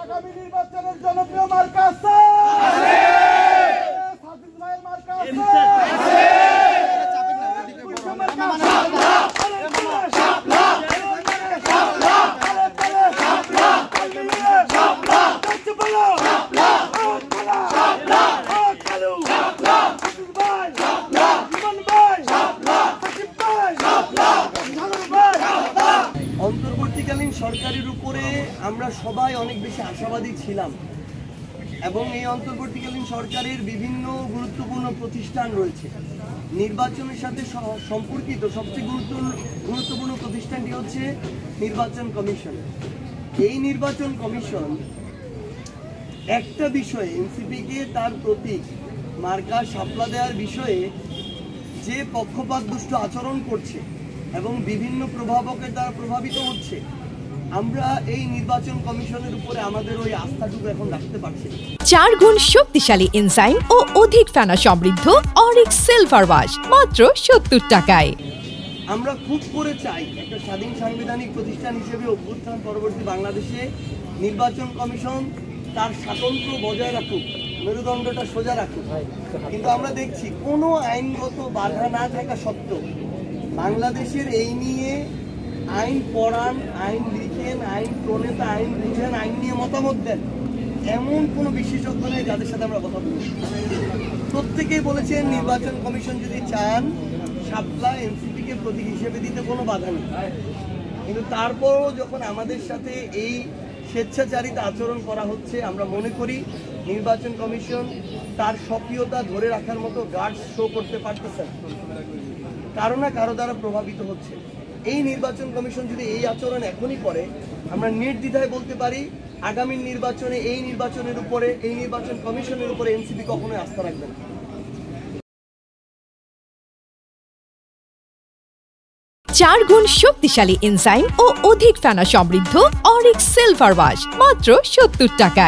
আগামী নির্বাচনের জনপ্রিয় মার্কা আছে, সাজিদ ভাইয়ের মার্কা আছে। অন্তর্বর্তীকালীন সরকারের উপরে আমরা সবাই অনেক বেশি আশাবাদী ছিলাম এবং এই অন্তর্বর্তীকালীন সরকারের বিভিন্ন গুরুত্বপূর্ণ প্রতিষ্ঠান রয়েছে। নির্বাচনের সাথে সম্পর্কিত সবচেয়ে গুরুত্বপূর্ণ প্রতিষ্ঠানটি হচ্ছে নির্বাচন কমিশন। এই নির্বাচন কমিশন একটা বিষয়ে এনসিপিকে তার প্রতীক মার্কা শাপলা দেওয়ার বিষয়ে যে পক্ষপাতদুষ্ট আচরণ করছে এবং বিভিন্ন প্রভাবকের দ্বারা প্রভাবিত হচ্ছে, আমরা এই নির্বাচন কমিশনের উপরে আমাদের ওই আস্থাটুকু এখন রাখতে পারছি। 4 গুণ শক্তিশালী এনজাইম ও অধিক ফেনা সমৃদ্ধ অরিক সিলভার ওয়াশ মাত্র 70 টাকায়। আমরা খুব করে চাই একটা স্বাধীন সাংবিধানিক প্রতিষ্ঠান হিসেবে অভ্যুত্থান পরবর্তী বাংলাদেশে নির্বাচন কমিশন তার স্বাতন্ত্র্য বজায় রাখুক, মেরুদণ্ডটা সোজা রাখুক। কিন্তু আমরা দেখছি কোনো আইনগত বাধা না থাকা সত্ত্বেও বাংলাদেশের এই নিয়ে আইন পড়ান, আইন লিখেন, আইন প্রণেতা, আইন বুঝেন, আইন নিয়ে মতামত দেন এমন কোনো বিশেষজ্ঞ নেই যাদের সাথে আমরা কথা বলি। প্রত্যেকেই বলেছেন নির্বাচন কমিশন যদি চান শাপলা এনসিপিকে প্রতীক হিসেবে দিতে কোনো বাধা নেই, কিন্তু তারপরও যখন আমাদের সাথে এই স্বেচ্ছাচারিত আচরণ করা হচ্ছে, আমরা মনে করি নির্বাচন কমিশন তার সক্রিয়তা ধরে রাখার মতো গার্ড শো করতে পারতেছে কারো না কারো দ্বারা প্রভাবিত হচ্ছে। এই নির্বাচন কমিশন যদি এই আচরণ এখনই করে, আমরা নির্দ্বিধায় বলতে পারি আগামী নির্বাচনে এই নির্বাচনের উপরে, এই নির্বাচন কমিশনের উপরে এনসিপি কখনোই আস্থা রাখবে না। 4 গুণ শক্তিশালী এনজাইম ও অধিক ফেনা সমৃদ্ধ অরিক সিলভার ওয়াশ মাত্র 70 টাকায়।